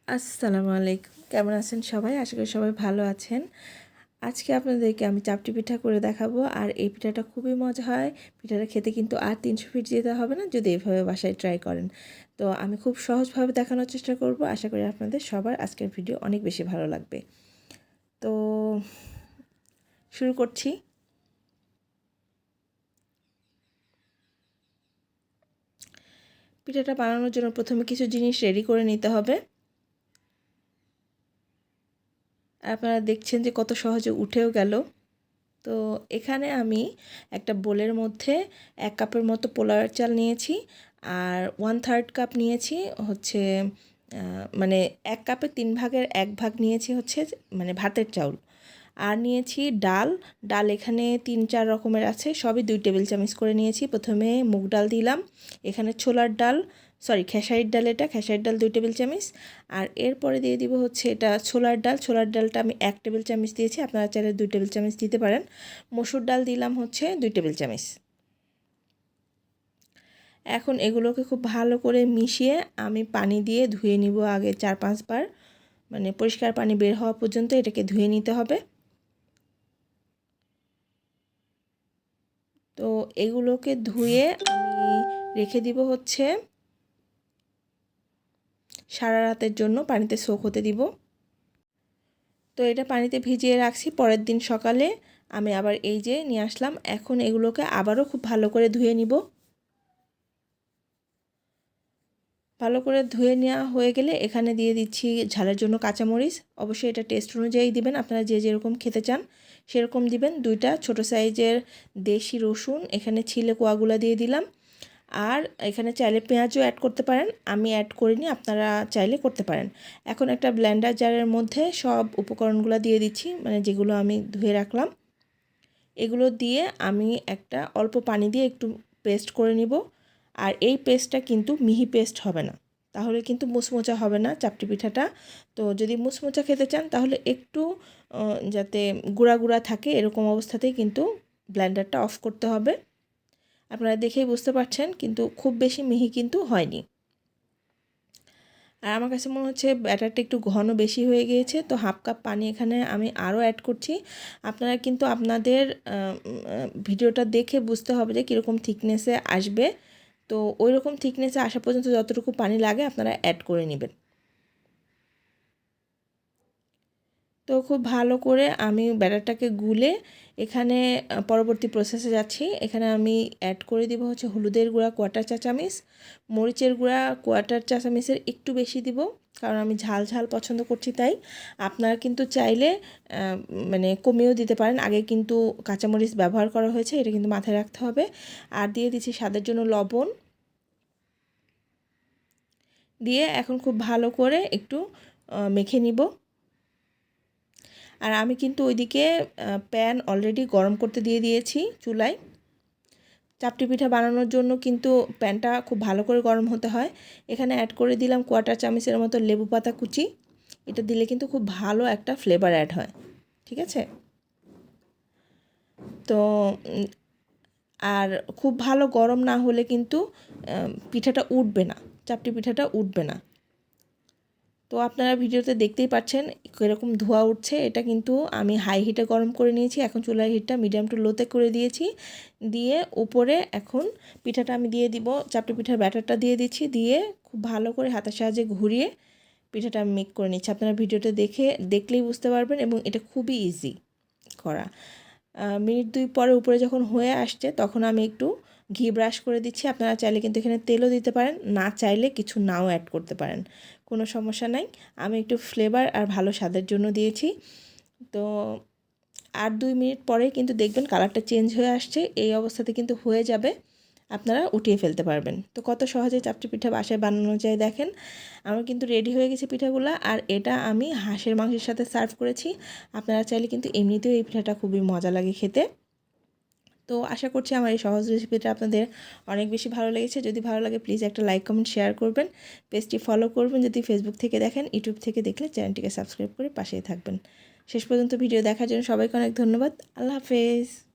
আসসালামু আলাইকুম, কেমন আছেন সবাই? আশা করি সবাই ভালো আছেন। আজকে আপনাদেরকে আমি চাপটি পিঠা করে দেখাবো। আর এই পিঠাটা খুবই মজা হয়। পিঠাটা খেতে কিন্তু আর 300 ফিট যেতে হবে না যদি এভাবে বাসায় ট্রাই করেন। তো আমি খুব সহজভাবে দেখানোর চেষ্টা করব। আশা করি আপনাদের সবার আজকের ভিডিও অনেক বেশি ভালো লাগবে। তো শুরু করছি। পিঠাটা বানানোর জন্য প্রথমে কিছু জিনিস রেডি করে নিতে হবে। আপনারা দেখছেন যে কত সহজে উঠেও গেল। তো এখানে আমি একটা বোলের মধ্যে 1 কাপের মতো পোলাওয়ের চাল নিয়েছি, আর 1/3 কাপ নিয়েছি হচ্ছে মানে 1 কাপে 3 ভাগের 1 ভাগ নিয়েছি হচ্ছে মানে ভাতের চাউল। আর নিয়েছি ডাল এখানে 3-4 রকমের আছে, সবই 2 টেবিল চামচ করে নিয়েছি। প্রথমে মুগ ডাল দিলাম, এখানে খেসারির ডাল, এটা খেসারির ডাল 2 টেবিল চামচ। আর এরপরে দিয়ে দিব হচ্ছে এটা ছোলার ডালটা আমি 1 টেবিল চামচ দিয়েছি, আপনারা চাইলে 2 টেবিল চামচ দিতে পারেন। মসুর ডাল দিলাম হচ্ছে 2 টেবিল চামচ। এখন এগুলোকে খুব ভালো করে মিশিয়ে আমি পানি দিয়ে ধুয়ে নিব আগে 4-5 বার, মানে পরিষ্কার পানি বের হওয়া পর্যন্ত এটাকে ধুয়ে নিতে হবে। তো এগুলোকে ধুয়ে আমি রেখে দিব হচ্ছে সারা রাতের জন্য, পানিতে সোক হতে দিব। তো এটা পানিতে ভিজিয়ে রাখছি। পরের দিন সকালে আমি আবার এই যে নিয়ে আসলাম। এখন এগুলোকে আবারও খুব ভালো করে ধুয়ে নিব। ভালো করে ধুয়ে নেওয়া হয়ে গেলে এখানে দিয়ে দিচ্ছি ঝালের জন্য কাঁচামরিচ। অবশ্যই এটা টেস্ট অনুযায়ী দিবেন, আপনারা যে যেরকম খেতে চান সেরকম দিবেন। 2টা ছোট সাইজের দেশি রসুন এখানে ছিলে কোয়াগুলা দিয়ে দিলাম। আর এখানে চাইলে পেঁয়াজও অ্যাড করতে পারেন, আমি অ্যাড করিনি, আপনারা চাইলে করতে পারেন। এখন একটা ব্লেন্ডার জারের মধ্যে সব উপকরণগুলো দিয়ে দিচ্ছি, মানে যেগুলো আমি ধুয়ে রাখলাম। এগুলো দিয়ে আমি একটা অল্প পানি দিয়ে একটু পেস্ট করে নিব। আর এই পেস্টটা কিন্তু মিহি পেস্ট হবে না, তাহলে কিন্তু মুচমোচা হবে না চাপটি পিঠাটা। তো যদি মুচমোচা খেতে চান তাহলে একটু যাতে গুঁড়া গুঁড়া থাকে এরকম অবস্থাতেই কিন্তু ব্লেন্ডারটা অফ করতে হবে। আপনারা দেখেই বুঝতে পারছেন, কিন্তু খুব বেশি মিহি কিন্তু হয়নি। আর আমার কাছে মনে হচ্ছে ব্যাটারটা একটু ঘন বেশি হয়ে গিয়েছে, তো 1/2 কাপ পানি এখানে আমি আরও অ্যাড করছি। আপনারা কিন্তু আপনাদের ভিডিওটা দেখে বুঝতে হবে যে কীরকম থিকনেসে আসবে। তো ওই রকম থিকনেসে আসা পর্যন্ত যতটুকু পানি লাগে আপনারা অ্যাড করে নেবেন। তো খুব ভালো করে আমি ব্যাটারটাকে গুলে এখানে পরবর্তী প্রসেসে যাচ্ছি। এখানে আমি অ্যাড করে দিব হচ্ছে হলুদের গুঁড়া 1/4 চা চামচ, মরিচের গুঁড়া 1/4 চা চামচের একটু বেশি দিব, কারণ আমি ঝাল পছন্দ করছি তাই। আপনারা কিন্তু চাইলে মানে কমিয়েও দিতে পারেন, আগে কিন্তু কাঁচামরিচ ব্যবহার করা হয়েছে, এটা কিন্তু মাথায় রাখতে হবে। আর দিয়ে দিচ্ছি স্বাদের জন্য লবণ, দিয়ে এখন খুব ভালো করে একটু মেখে নিব। আর আমি কিন্তু ওইদিকে প্যান অলরেডি গরম করতে দিয়ে দিয়েছি চুলায়। চাপটি পিঠা বানানোর জন্য কিন্তু প্যানটা খুব ভালো করে গরম হতে হয়। এখানে অ্যাড করে দিলাম 1/4 চামচের মতো লেবু পাতা কুচি, এটা দিলে কিন্তু খুব ভালো একটা ফ্লেভার অ্যাড হয়, ঠিক আছে? তো আর খুব ভালো গরম না হলে কিন্তু পিঠাটা উঠবে না, চাপটি পিঠাটা উঠবে না। তো আপনারা ভিডিওতে দেখতেই পাচ্ছেন কীরকম ধোঁয়া উঠছে, এটা কিন্তু আমি হাই হিটে গরম করে নিয়েছি। এখন চুলার হিটটা মিডিয়াম টু লোতে করে দিয়েছি, দিয়ে উপরে এখন পিঠাটা আমি দিয়ে দিব, চাপটি পিঠার ব্যাটারটা দিয়ে দিচ্ছি, দিয়ে খুব ভালো করে হাতের সাহায্যে ঘুরিয়ে পিঠাটা আমি মেক করে নিচ্ছি। আপনারা ভিডিওটা দেখলেই বুঝতে পারবেন, এবং এটা খুবই ইজি করা। মিনিট 2 পরে উপরে যখন হয়ে আসছে তখন আমি একটু ঘি ব্রাশ করে দিচ্ছি। আপনারা চাইলে কিন্তু এখানে তেলও দিতে পারেন, না চাইলে কিছু নাও অ্যাড করতে পারেন, কোনো সমস্যা নাই। আমি একটু ফ্লেভার আর ভালো স্বাদের জন্য দিয়েছি। তো আর 2 মিনিট পরেই কিন্তু দেখবেন কালারটা চেঞ্জ হয়ে আসছে, এই অবস্থাতে কিন্তু হয়ে যাবে, আপনারা উঠিয়ে ফেলতে পারবেন। তো কত সহজে চাপটি পিঠা বাসায় বানানো যায় দেখেন। আমার কিন্তু রেডি হয়ে গেছে পিঠাগুলো, আর এটা আমি হাঁসের মাংসের সাথে সার্ভ করেছি। আপনারা চাইলে কিন্তু এমনিতেও এই পিঠাটা খুবই মজা লাগে খেতে। তো আশা করছি আমার এই সহজ রেসিপিটা আপনাদের অনেক বেশি ভালো লেগেছে। যদি ভালো লাগে প্লিজ একটা লাইক কমেন্ট শেয়ার করবেন, পেজটি ফলো করবেন যদি ফেসবুক থেকে দেখেন, ইউটিউব থেকে দেখলে চ্যানেলটিকে সাবস্ক্রাইব করে পাশেই থাকবেন। শেষ পর্যন্ত ভিডিও দেখার জন্য সবাইকে অনেক ধন্যবাদ। আল্লাহ হাফেজ।